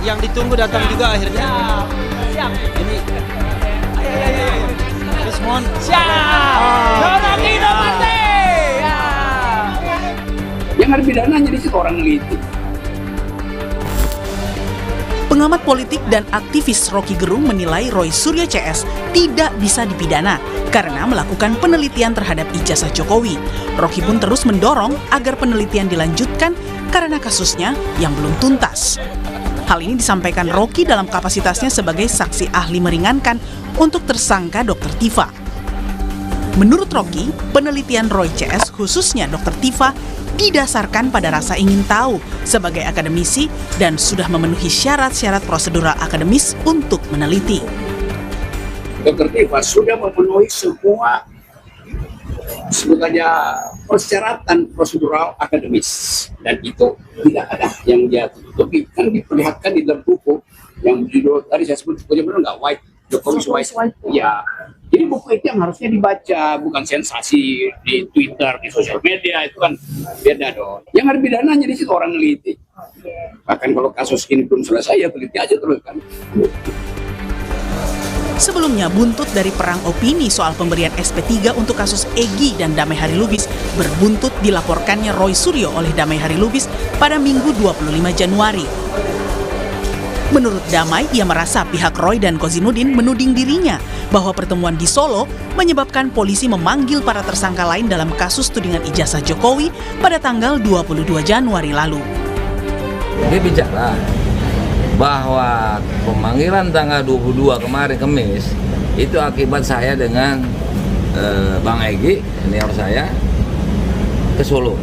yang ditunggu datang juga akhirnya. Siap. Ini Rismon. Siap. Rocky Nomarte. Ya. Yang harus pidananya di situ orang itu. Pengamat politik dan aktivis Rocky Gerung menilai Roy Suryo CS tidak bisa dipidana karena melakukan penelitian terhadap ijazah Jokowi. Rocky pun terus mendorong agar penelitian dilanjutkan karena kasusnya yang belum tuntas. Hal ini disampaikan Rocky dalam kapasitasnya sebagai saksi ahli meringankan untuk tersangka Dr. Tifa. Menurut Rocky, penelitian Roy CS khususnya Dr. Tifa didasarkan pada rasa ingin tahu sebagai akademisi dan sudah memenuhi syarat-syarat prosedural akademis untuk meneliti. Dr. Tifa sudah memenuhi semua sebenarnya persyaratan prosedural akademis dan itu tidak ada yang dia tutupi, kan diperlihatkan di dalam buku yang judul tadi saya sebut bukunya benar nggak, White Jokowi's White ya. Jadi buku itu yang harusnya dibaca, bukan sensasi di Twitter, di sosial media, itu kan beda dong. Yang harus pidananya di situ orang neliti. Bahkan kalau kasus ini belum selesai ya teliti aja terus kan. Sebelumnya, buntut dari perang opini soal pemberian SP3 untuk kasus Egy dan Damai Hari Lubis berbuntut dilaporkannya Roy Suryo oleh Damai Hari Lubis pada Minggu 25 Januari. Menurut Damai, ia merasa pihak Roy dan Kozinudin menuding dirinya bahwa pertemuan di Solo menyebabkan polisi memanggil para tersangka lain dalam kasus tudingan ijazah Jokowi pada tanggal 22 Januari lalu. Dia bicara bahwa pemanggilan tanggal 22 kemarin Kamis itu akibat saya dengan Bang Egy, senior saya, ke Solo.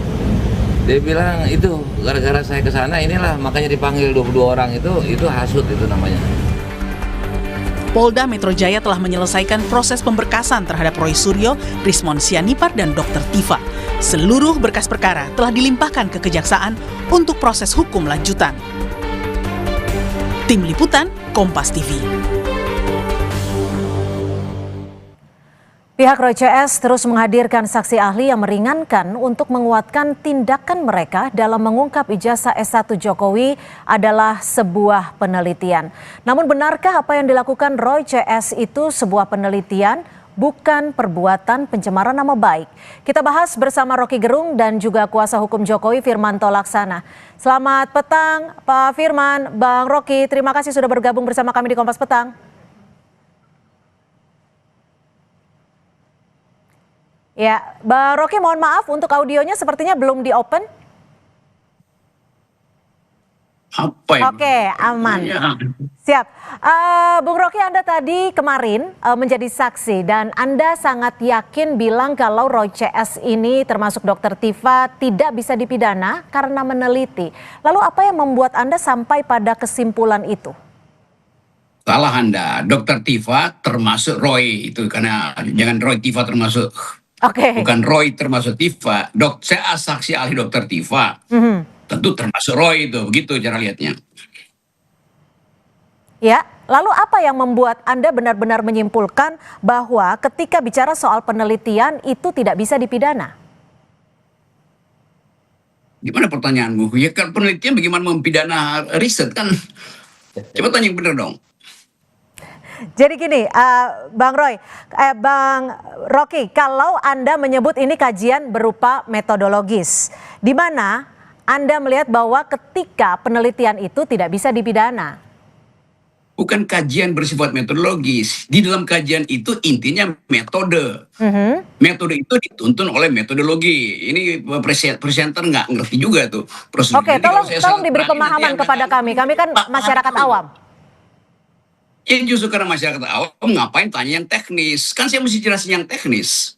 Dia bilang itu gara-gara saya ke sana inilah makanya dipanggil 22 orang itu hasut itu namanya. Polda Metro Jaya telah menyelesaikan proses pemberkasan terhadap Roy Suryo, Rismon Sianipar, dan Dr. Tifa. Seluruh berkas perkara telah dilimpahkan ke Kejaksaan untuk proses hukum lanjutan. Tim Liputan, Kompas TV. Pihak Roy CS terus menghadirkan saksi ahli yang meringankan untuk menguatkan tindakan mereka dalam mengungkap ijazah S1 Jokowi adalah sebuah penelitian. Namun benarkah apa yang dilakukan Roy CS itu sebuah penelitian, bukan perbuatan pencemaran nama baik? Kita bahas bersama Rocky Gerung dan juga kuasa hukum Jokowi Firmanto Laksana. Selamat petang Pak Firman, Bang Rocky, terima kasih sudah bergabung bersama kami di Kompas Petang. Ya, Bang Rocky mohon maaf untuk audionya sepertinya belum di-open. Apa ya? Oke, aman. Ya. Siap. Bung Rocky, Anda tadi kemarin menjadi saksi dan Anda sangat yakin bilang kalau Roy CS ini termasuk Dr. Tifa tidak bisa dipidana karena meneliti. Lalu apa yang membuat Anda sampai pada kesimpulan itu? Salah Anda, Dr. Tifa termasuk Roy itu karena jangan Roy Tifa termasuk. Oke. Bukan Roy termasuk Tifa. Saya saksi ahli Dr. Tifa. Tentu termasuk Roy itu, begitu cara lihatnya. Ya, lalu apa yang membuat Anda benar-benar menyimpulkan bahwa ketika bicara soal penelitian itu tidak bisa dipidana? Gimana pertanyaanmu? Ya kan penelitian bagaimana mempidana riset kan? Coba tanya yang benar dong. Jadi gini, Bang Rocky, kalau Anda menyebut ini kajian berupa metodologis, di mana Anda melihat bahwa ketika penelitian itu tidak bisa dipidana? Bukan kajian bersifat metodologis. Di dalam kajian itu intinya metode. Metode itu dituntun oleh metodologi. Ini presenter nggak ngerti juga tuh prosedur. Oke, tolong diberi pemahaman kepada kami. Kami kan masyarakat awam. Ya justru karena masyarakat awam ngapain tanya yang teknis? Kan saya mesti jelasin yang teknis.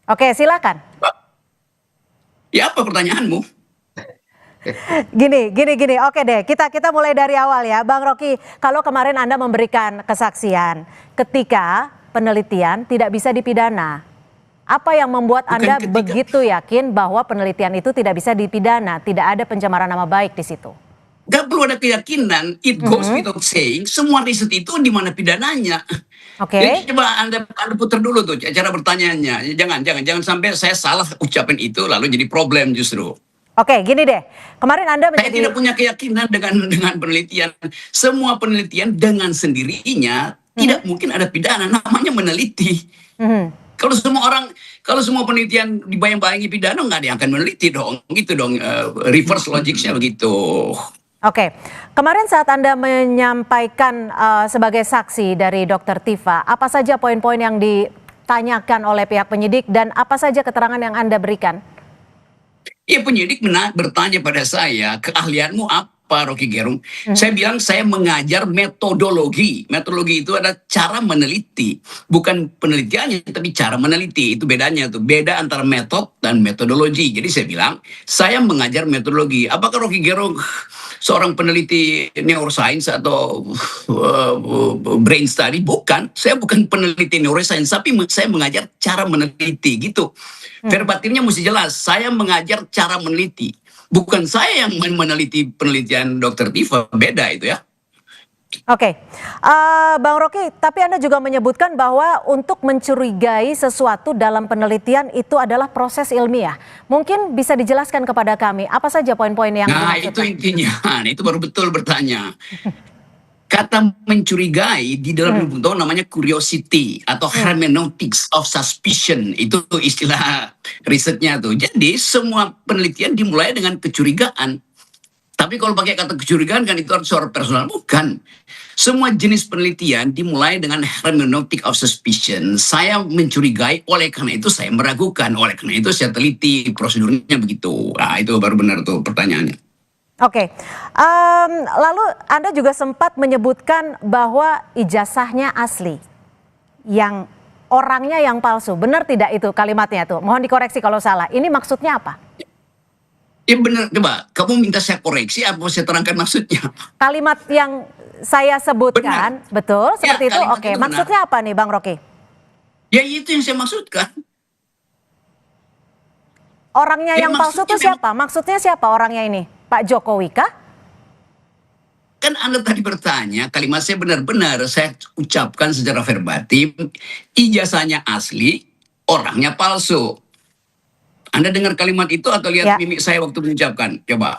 Oke, silakan. Ya apa pertanyaanmu? Gini. Oke deh, kita mulai dari awal ya. Bang Rocky, kalau kemarin Anda memberikan kesaksian ketika penelitian tidak bisa dipidana, apa yang membuat Anda begitu yakin bahwa penelitian itu tidak bisa dipidana, tidak ada pencemaran nama baik di situ? Gak perlu ada keyakinan, it goes without saying, semua riset itu di mana pidananya. Oke. Jadi coba Anda putar dulu tuh cara bertanyaannya. Jangan sampai saya salah ucapin itu lalu jadi problem justru. Oke, gini deh. Kemarin Anda Saya menjadi tidak punya keyakinan dengan penelitian. Semua penelitian dengan sendirinya tidak mungkin ada pidana, namanya meneliti. Mhm. Kalau semua penelitian dibayang-bayangi pidana, nggak ada yang akan meneliti dong, gitu dong. Reverse logicnya begitu. Oke, kemarin saat Anda menyampaikan sebagai saksi dari Dr. Tifa, apa saja poin-poin yang ditanyakan oleh pihak penyidik dan apa saja keterangan yang Anda berikan? Ya penyidik bertanya pada saya, keahlianmu apa Rocky Gerung? Saya bilang saya mengajar metodologi. Metodologi itu adalah cara meneliti. Bukan penelitiannya, tapi cara meneliti. Itu bedanya tuh. Beda antara metode dan metodologi. Jadi saya bilang, saya mengajar metodologi. Apakah Rocky Gerung seorang peneliti neuroscience atau brain study? Bukan. Saya bukan peneliti neuroscience, tapi saya mengajar cara meneliti gitu. Verbatimnya mesti jelas, saya mengajar cara meneliti. Bukan saya yang meneliti penelitian Dr. Tifa, beda itu ya. Oke, Bang Rocky, tapi Anda juga menyebutkan bahwa untuk mencurigai sesuatu dalam penelitian itu adalah proses ilmiah. Mungkin bisa dijelaskan kepada kami, apa saja poin-poin yang Nah dimaksudkan? itu intinya, itu baru betul bertanya. Kata mencurigai di dalam ilmu pengetahuan namanya curiosity atau hermeneutics of suspicion. Itu istilah risetnya tuh. Jadi semua penelitian dimulai dengan kecurigaan. Tapi kalau pakai kata kecurigaan kan itu harus secara personal. Bukan. Semua jenis penelitian dimulai dengan hermeneutic of suspicion. Saya mencurigai, oleh karena itu saya meragukan. Oleh karena itu saya teliti, prosedurnya begitu. Nah itu baru benar tuh pertanyaannya. Oke, lalu Anda juga sempat menyebutkan bahwa ijazahnya asli, yang orangnya yang palsu. Benar tidak itu kalimatnya tuh? Mohon dikoreksi kalau salah. Ini maksudnya apa? Ya benar, coba kamu minta saya koreksi apa saya terangkan maksudnya? Kalimat yang saya sebutkan, betul seperti itu? kalimat Oke, itu benar. maksudnya apa nih Bang Rocky? Ya itu yang saya maksudkan. Orangnya Ya, yang palsu itu maksudnya siapa? Maksudnya siapa orangnya ini? Pak Jokowi kah? Kan Anda tadi bertanya, kalimat saya benar-benar saya ucapkan secara verbatim, ijazahnya asli, orangnya palsu. Anda dengar kalimat itu atau Ya. lihat mimik saya waktu mengucapkan? Coba.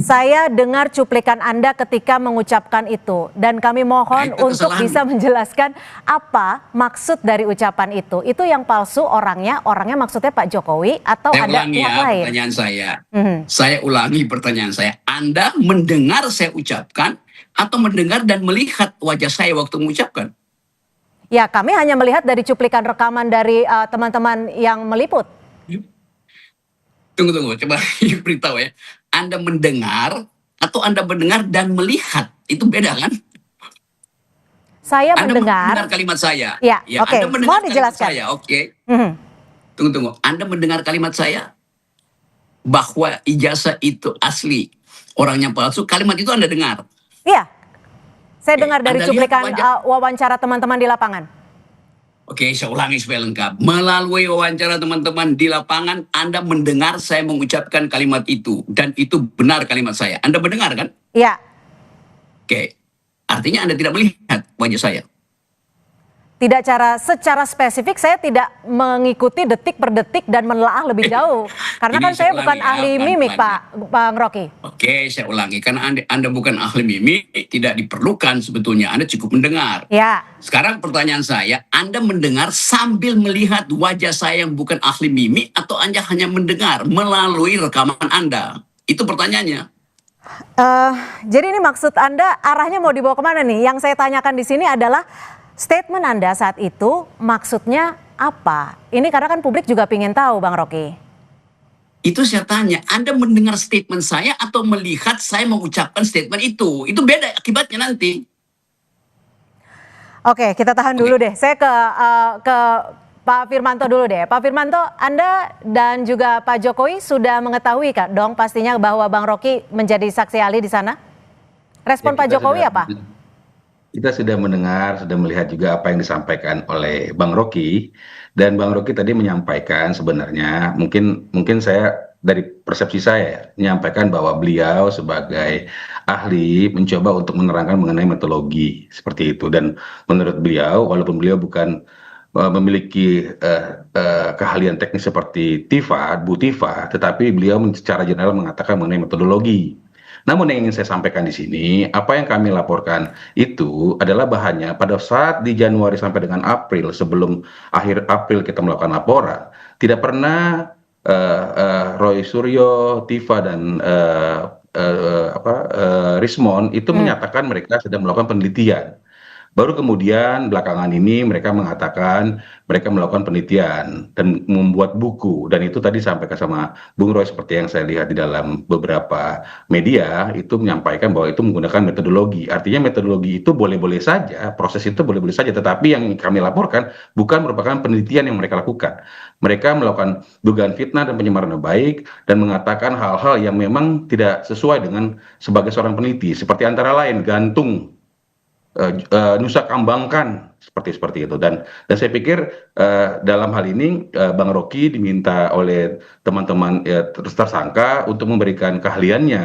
Saya dengar cuplikan Anda ketika mengucapkan itu dan kami mohon Nah, itu untuk kesalahan. bisa menjelaskan apa maksud dari ucapan itu. Itu yang palsu orangnya maksudnya Pak Jokowi atau Saya ada ulangi pihak ya lain? pertanyaan saya. Mhm. Saya ulangi pertanyaan saya. Anda mendengar saya ucapkan atau mendengar dan melihat wajah saya waktu mengucapkan? Ya, kami hanya melihat dari cuplikan rekaman dari teman-teman yang meliput. Tunggu, coba beritahu ya. Anda mendengar atau Anda mendengar dan melihat, itu beda kan? Saya Anda mendengar. mendengar kalimat saya. Ya, oke. Anda mendengar Mohon kalimat dijelaskan. saya, oke. Mhm. Tunggu. Anda mendengar kalimat saya bahwa ijazah itu asli, orangnya palsu. Kalimat itu Anda dengar. Iya, saya Oke, dengar dari Anda lihat cuplikan wajah- wawancara teman-teman di lapangan. Oke, saya ulangi supaya lengkap. Melalui wawancara teman-teman di lapangan, Anda mendengar saya mengucapkan kalimat itu. Dan itu benar kalimat saya. Anda mendengar kan? Iya. Oke. Artinya Anda tidak melihat wajah saya. Tidak secara spesifik saya tidak mengikuti detik per detik dan menelaah lebih jauh. Karena Ini kan saya saya bukan ulangi ya, ahli mimik pelan-pelan Bang Rocky. Oke, saya ulangi. Karena Anda bukan ahli mimik, tidak diperlukan sebetulnya. Anda cukup mendengar. Ya, Sekarang pertanyaan saya, Anda mendengar sambil melihat wajah saya yang bukan ahli mimik atau Anda hanya mendengar melalui rekaman Anda? Itu pertanyaannya. jadi ini maksud Anda arahnya mau dibawa kemana nih? Yang saya tanyakan di sini adalah statement Anda saat itu maksudnya apa? Ini karena kan publik juga ingin tahu Bang Rocky. Itu saya tanya, Anda mendengar statement saya atau melihat saya mengucapkan statement itu? Itu beda akibatnya nanti. Oke, kita tahan dulu deh. Saya ke Pak Firmanto dulu deh. Pak Firmanto, Anda dan juga Pak Jokowi sudah mengetahui Kak dong pastinya bahwa Bang Rocky menjadi saksi ahli di sana? Respon Pak Ya, kita Jokowi sudah- apa? Kita sudah mendengar, sudah melihat juga apa yang disampaikan oleh Bang Rocky, dan Bang Rocky tadi menyampaikan sebenarnya mungkin saya dari persepsi saya menyampaikan bahwa beliau sebagai ahli mencoba untuk menerangkan mengenai metodologi seperti itu, dan menurut beliau walaupun beliau bukan memiliki keahlian teknis seperti Bu Tifa, tetapi beliau secara general mengatakan mengenai metodologi. Namun yang ingin saya sampaikan di sini, apa yang kami laporkan itu adalah bahannya pada saat di Januari sampai dengan April, sebelum akhir April kita melakukan laporan, tidak pernah Roy Suryo, Tifa dan Rismon itu menyatakan mereka sedang melakukan penelitian. Baru kemudian belakangan ini mereka mengatakan mereka melakukan penelitian dan membuat buku, dan itu tadi disampaikan sama Bung Roy seperti yang saya lihat di dalam beberapa media itu menyampaikan bahwa itu menggunakan metodologi. Artinya metodologi itu boleh-boleh saja, proses itu boleh-boleh saja, tetapi yang kami laporkan bukan merupakan penelitian yang mereka lakukan. Mereka melakukan dugaan fitnah dan pencemaran nama baik dan mengatakan hal-hal yang memang tidak sesuai dengan sebagai seorang peneliti, seperti antara lain gantung, nusa kambangkan, seperti itu. Dan saya pikir dalam hal ini Bang Rocky diminta oleh teman-teman tersangka untuk memberikan keahliannya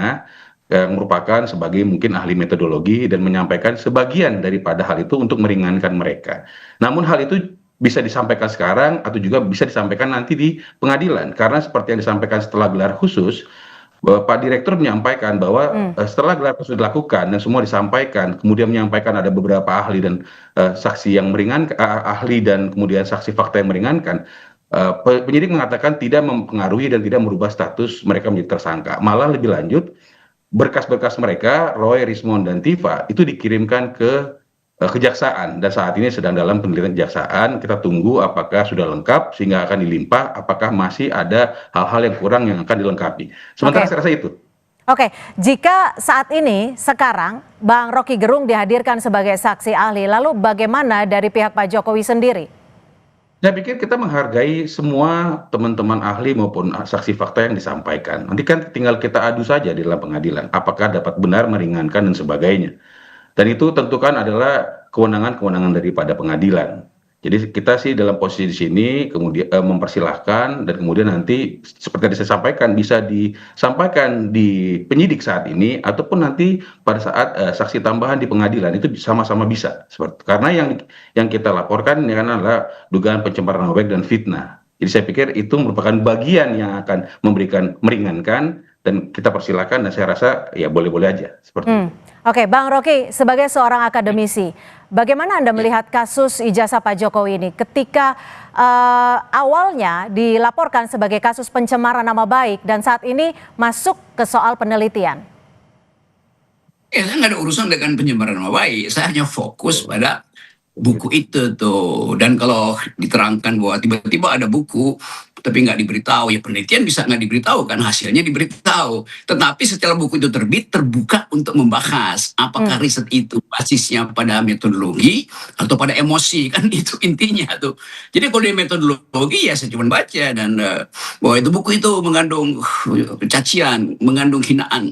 yang merupakan sebagai mungkin ahli metodologi dan menyampaikan sebagian daripada hal itu untuk meringankan mereka. Namun hal itu bisa disampaikan sekarang atau juga bisa disampaikan nanti di pengadilan, karena seperti yang disampaikan setelah gelar khusus, Pak Direktur menyampaikan bahwa setelah gelar khusus dilakukan dan semua disampaikan, kemudian menyampaikan ada beberapa ahli dan saksi yang meringankan, ahli dan kemudian saksi fakta yang meringankan, penyidik mengatakan tidak mempengaruhi dan tidak merubah status mereka menjadi tersangka. Malah lebih lanjut, berkas-berkas mereka, Roy, Rismon, dan Tifa itu dikirimkan ke kejaksaan, dan saat ini sedang dalam penelitian kejaksaan. Kita tunggu apakah sudah lengkap sehingga akan dilimpah, apakah masih ada hal-hal yang kurang yang akan dilengkapi. Sementara saya rasa itu. Oke, jika saat ini sekarang Bang Rocky Gerung dihadirkan sebagai saksi ahli, lalu bagaimana dari pihak Pak Jokowi sendiri? Saya pikir kita menghargai semua teman-teman ahli maupun saksi fakta yang disampaikan. Nanti kan tinggal kita adu saja di dalam pengadilan, apakah dapat benar, meringankan, dan sebagainya. Dan itu tentu kan adalah kewenangan daripada pengadilan. Jadi kita sih dalam posisi di sini kemudian mempersilahkan, dan kemudian nanti seperti yang saya sampaikan bisa disampaikan di penyidik saat ini ataupun nanti pada saat saksi tambahan di pengadilan, itu sama-sama bisa. Karena yang kita laporkan ini kan adalah dugaan pencemaran nama baik dan fitnah. Jadi saya pikir itu merupakan bagian yang akan meringankan, dan kita persilahkan, dan saya rasa ya boleh-boleh aja seperti itu. Oke, Bang Rocky, sebagai seorang akademisi, bagaimana Anda melihat kasus ijazah Pak Jokowi ini ketika awalnya dilaporkan sebagai kasus pencemaran nama baik dan saat ini masuk ke soal penelitian? Ya, saya nggak ada urusan dengan pencemaran nama baik. Saya hanya fokus pada buku itu tuh. Dan kalau diterangkan bahwa tiba-tiba ada buku tapi nggak diberitahu, ya penelitian bisa nggak diberitahu kan, hasilnya diberitahu. Tetapi setelah buku itu terbit, terbuka untuk membahas apakah riset itu basisnya pada metodologi atau pada emosi, kan itu intinya tuh. Jadi kalau di metodologi ya saya cuma baca dan bahwa itu buku itu mengandung cacian, mengandung hinaan.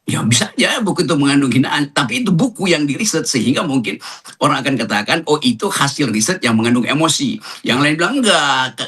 Ya bisa aja buku itu mengandung hinaan, tapi itu buku yang diriset sehingga mungkin orang akan katakan, oh itu hasil riset yang mengandung emosi. Yang lain bilang enggak,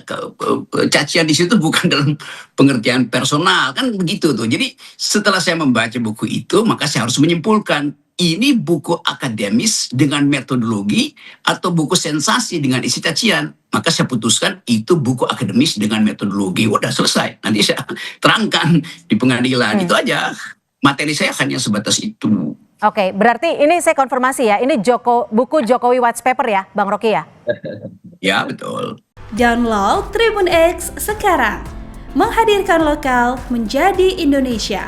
cacian di situ bukan dalam pengertian personal, kan begitu tuh. Jadi setelah saya membaca buku itu, maka saya harus menyimpulkan, ini buku akademis dengan metodologi atau buku sensasi dengan isi cacian. Maka saya putuskan itu buku akademis dengan metodologi. Udah selesai, nanti saya terangkan di pengadilan. Itu aja. Materi saya hanya sebatas itu. Oke, berarti ini saya konfirmasi ya, ini buku Jokowi White Paper ya, Bang Rocky ya? Ya, betul. Download Tribun X sekarang. Menghadirkan lokal menjadi Indonesia.